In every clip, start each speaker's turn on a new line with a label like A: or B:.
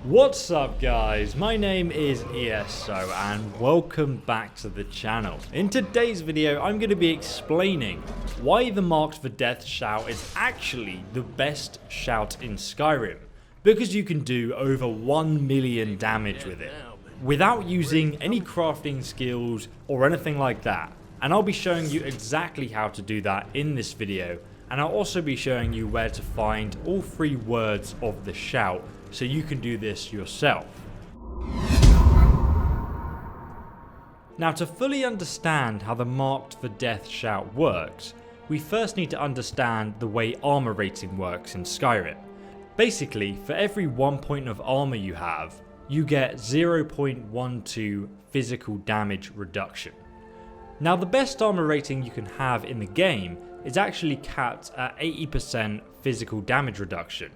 A: What's up guys, my name is ESO and welcome back to the channel. In today's video I'm going to be explaining why the Marked for Death shout is actually the best shout in Skyrim. Because you can do over 1 million damage with it, without using any crafting skills or anything like that. And I'll be showing you exactly how to do that in this video, and I'll also be showing you where to find all 3 words of the shout so you can do this yourself. Now, to fully understand how the Marked for Death shout works, we first need to understand the way armor rating works in Skyrim. Basically, for every 1 point of armor you have, you get 0.12 physical damage reduction. Now, the best armor rating you can have in the game is actually capped at 80% physical damage reduction.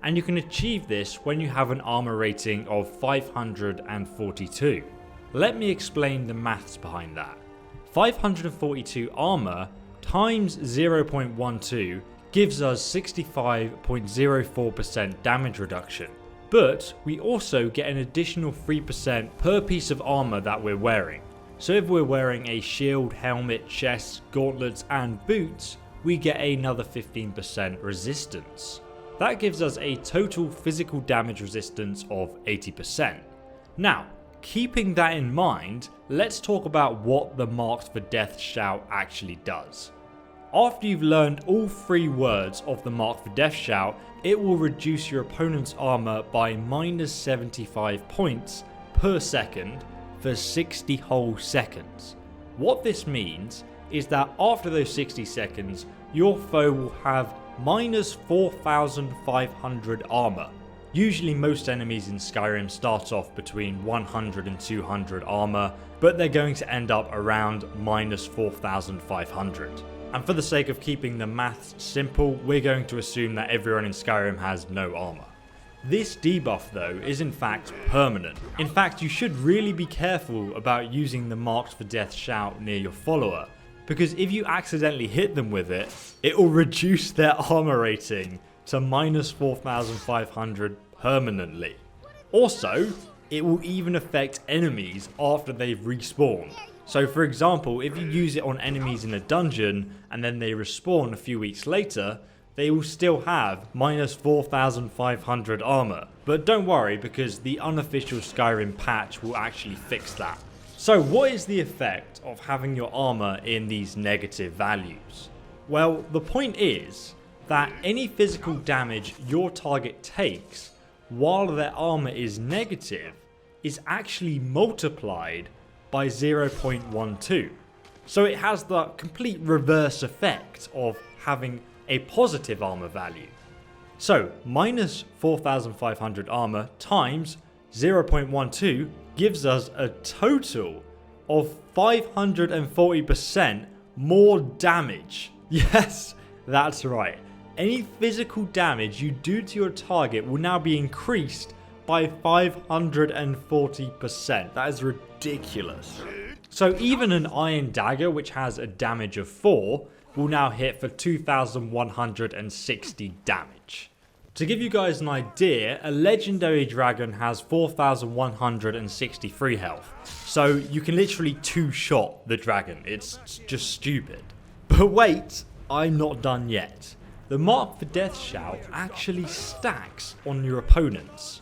A: And you can achieve this when you have an armor rating of 542. Let me explain the maths behind that. 542 armor times 0.12 gives us 65.04% damage reduction. But we also get an additional 3% per piece of armor that we're wearing. So if we're wearing a shield, helmet, chest, gauntlets and boots, we get another 15% resistance. That gives us a total physical damage resistance of 80%. Now, keeping that in mind, let's talk about what the Marked for Death shout actually does. After you've learned all 3 words of the Marked for Death shout, it will reduce your opponent's armor by minus 75 points per second for 60 whole seconds. What this means is that after those 60 seconds, your foe will have minus 4,500 armor. Usually most enemies in Skyrim start off between 100 and 200 armor, but they're going to end up around minus 4,500. And for the sake of keeping the maths simple, we're going to assume that everyone in Skyrim has no armor. This debuff though is in fact permanent. In fact, you should really be careful about using the Marked for Death shout near your follower, because if you accidentally hit them with it, it will reduce their armor rating to minus 4,500 permanently. Also, it will even affect enemies after they've respawned. So for example, if you use it on enemies in a dungeon and then they respawn a few weeks later, they will still have minus 4,500 armor. But don't worry, because the unofficial Skyrim patch will actually fix that. So what is the effect of having your armor in these negative values? Well, the point is that any physical damage your target takes while their armor is negative is actually multiplied by 0.12. So it has the complete reverse effect of having a positive armor value. So minus 4,500 armor times 0.12 gives us a total of 540% more damage. Yes, that's right. Any physical damage you do to your target will now be increased by 540%. That is ridiculous. So even an iron dagger, which has a damage of 4, will now hit for 2,160 damage. To give you guys an idea, a legendary dragon has 4,163 health. So you can literally 2-shot the dragon. It's just stupid. But wait, I'm not done yet. The Marked for Death shout actually stacks on your opponents.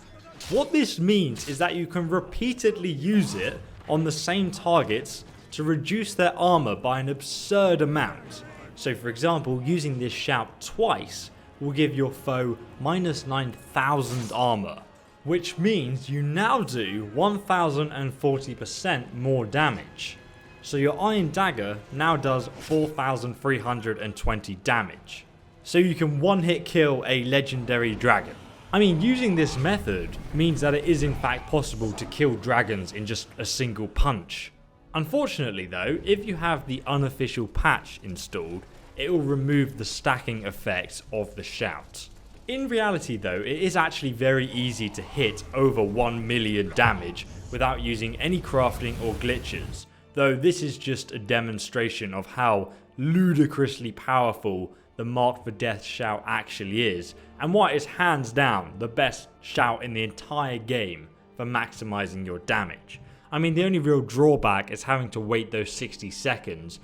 A: What this means is that you can repeatedly use it on the same targets to reduce their armor by an absurd amount. So for example, using this shout twice will give your foe minus 9,000 armor, which means you now do 1,040% more damage. So your iron dagger now does 4,320 damage. So you can one-hit kill a legendary dragon. I mean, using this method means that it is in fact possible to kill dragons in just a single punch. Unfortunately though, if you have the unofficial patch installed, it will remove the stacking effect of the shout. In reality though, it is actually very easy to hit over 1 million damage without using any crafting or glitches, though this is just a demonstration of how ludicrously powerful the Mark for Death shout actually is, and why it's hands down the best shout in the entire game for maximizing your damage. I mean, the only real drawback is having to wait those 60 seconds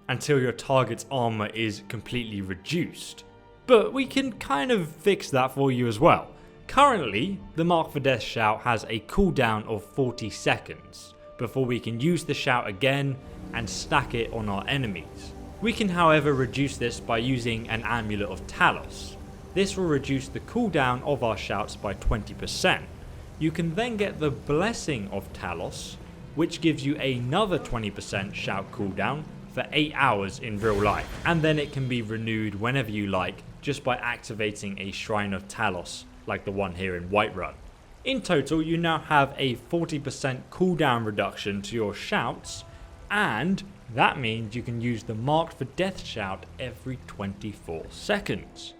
A: until your target's armor is completely reduced. But we can kind of fix that for you as well. Currently, the Mark for Death shout has a cooldown of 40 seconds before we can use the shout again and stack it on our enemies. We can however reduce this by using an Amulet of Talos. This will reduce the cooldown of our shouts by 20%. You can then get the Blessing of Talos, which gives you another 20% shout cooldown for 8 hours in real life, and then it can be renewed whenever you like just by activating a Shrine of Talos like the one here in Whiterun. In total, you now have a 40% cooldown reduction to your shouts, and that means you can use the Mark for Death shout every 24 seconds.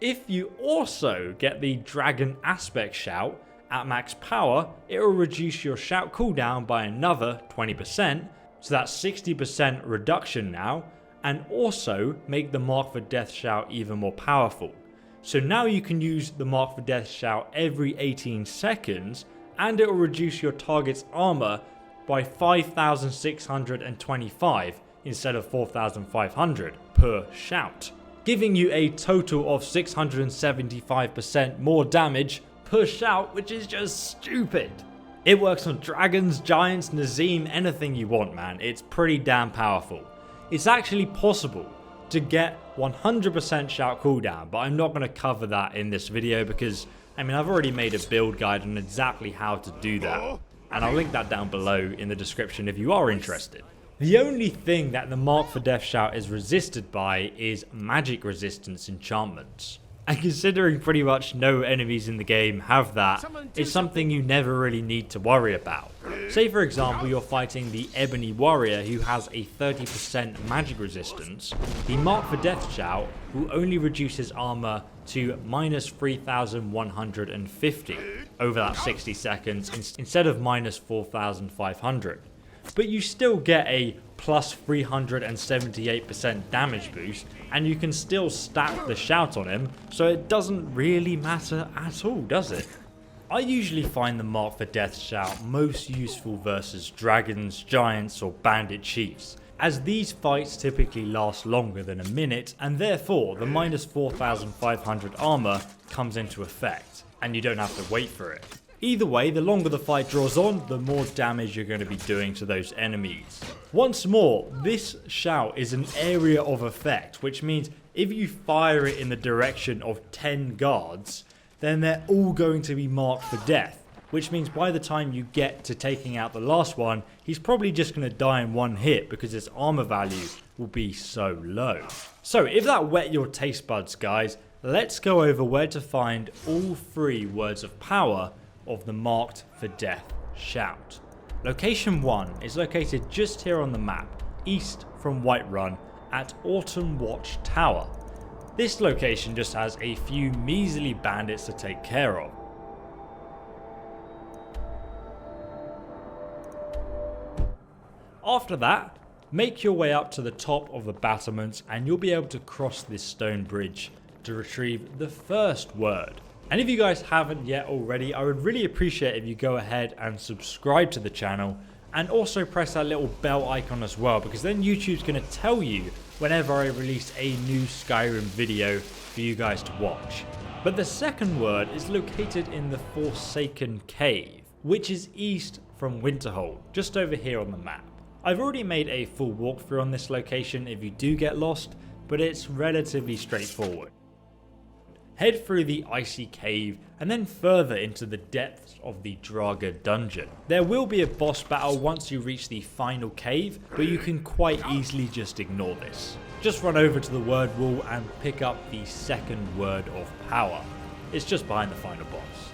A: If you also get the Dragon Aspect shout at max power, it will reduce your shout cooldown by another 20%, so that's 60% reduction now, and also make the Mark for Death shout even more powerful. So now you can use the Mark for Death shout every 18 seconds, and it will reduce your target's armor by 5,625 instead of 4,500 per shout, giving you a total of 675% more damage per shout, which is just stupid. It works on dragons, giants, Nazim, anything you want, man. It's pretty damn powerful. It's actually possible to get 100% shout cooldown, but I'm not going to cover that in this video because, I mean, I've already made a build guide on exactly how to do that, and I'll link that down below in the description if you are interested. The only thing that the Mark for Death shout is resisted by is magic resistance enchantments. And considering pretty much no enemies in the game have that, it's something you never really need to worry about. Say for example you're fighting the Ebony Warrior who has a 30% magic resistance, the Mark for Death shout will only reduce his armor to minus 3,150 over that 60 seconds instead of minus 4,500. But you still get a plus 378% damage boost, and you can still stack the shout on him, so it doesn't really matter at all, does it? I usually find the Mark for Death shout most useful versus dragons, giants or bandit chiefs, as these fights typically last longer than a minute, and therefore the minus 4,500 armor comes into effect, and you don't have to wait for it. Either way, the longer the fight draws on, the more damage you're going to be doing to those enemies. Once more, this shout is an area of effect, which means if you fire it in the direction of 10 guards, then they're all going to be marked for death, which means by the time you get to taking out the last one, he's probably just going to die in one hit because his armor value will be so low. So if that whet your taste buds, guys, let's go over where to find all 3 words of power of the Marked for Death shout. Location 1 is located just here on the map, east from Whiterun at Autumn Watch Tower. This location just has a few measly bandits to take care of. After that, make your way up to the top of the battlements and you'll be able to cross this stone bridge to retrieve the first word. And if you guys haven't yet already, I would really appreciate if you go ahead and subscribe to the channel and also press that little bell icon as well, because then YouTube's going to tell you whenever I release a new Skyrim video for you guys to watch. But the second word is located in the Forsaken Cave, which is east from Winterhold, just over here on the map. I've already made a full walkthrough on this location if you do get lost, but it's relatively straightforward. Head through the icy cave and then further into the depths of the Draga dungeon. There will be a boss battle once you reach the final cave, but you can quite easily just ignore this. Just run over to the word wall and pick up the second word of power. It's just behind the final boss.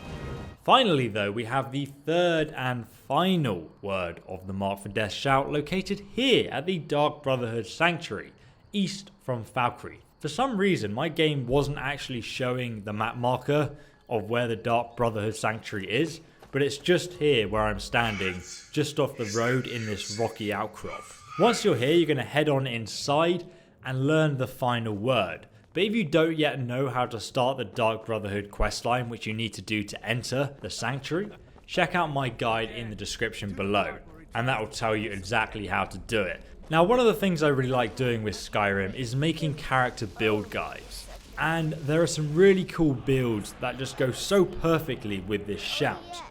A: Finally though, we have the third and final word of the Mark for Death shout located here at the Dark Brotherhood Sanctuary, east from Falkreath. For some reason, my game wasn't actually showing the map marker of where the Dark Brotherhood Sanctuary is, but it's just here where I'm standing, just off the road in this rocky outcrop. Once you're here, you're going to head on inside and learn the final word. But if you don't yet know how to start the Dark Brotherhood questline, which you need to do to enter the Sanctuary, check out my guide in the description below, and that will tell you exactly how to do it. Now, one of the things I really like doing with Skyrim is making character build guides. And there are some really cool builds that just go so perfectly with this shout.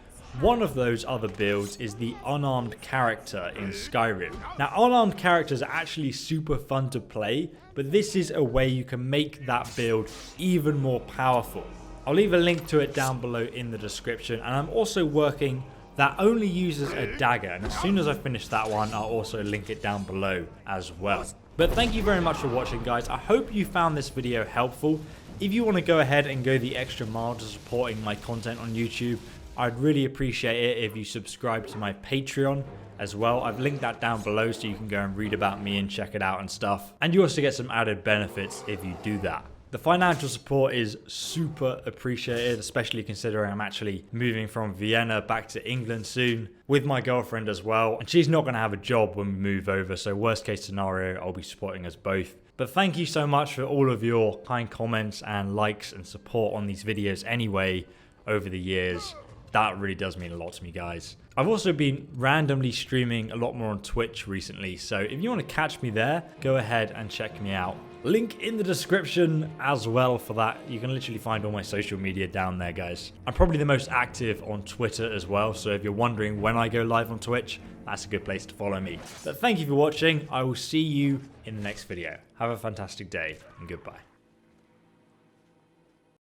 A: One of those other builds is the unarmed character in Skyrim. Now, unarmed characters are actually super fun to play, but this is a way you can make that build even more powerful. I'll leave a link to it down below in the description, and I'm also working that only uses a dagger, and as soon as I finish that one, I'll also link it down below as well. But thank you very much for watching, guys. I hope you found this video helpful. If you want to go ahead and go the extra mile to supporting my content on YouTube, I'd really appreciate it if you subscribe to my Patreon as well. I've linked that down below so you can go and read about me and check it out and stuff. And you also get some added benefits if you do that. The financial support is super appreciated, especially considering I'm actually moving from Vienna back to England soon with my girlfriend as well. And she's not going to have a job when we move over, so worst case scenario, I'll be supporting us both. But thank you so much for all of your kind comments and likes and support on these videos anyway over the years. That really does mean a lot to me, guys. I've also been randomly streaming a lot more on Twitch recently, so if you want to catch me there, go ahead and check me out. Link in the description as well for that. You can literally find all my social media down there, guys. I'm probably the most active on Twitter as well, so if you're wondering when I go live on Twitch, that's a good place to follow me. But thank you for watching. I will see you in the next video. Have a fantastic day, and goodbye.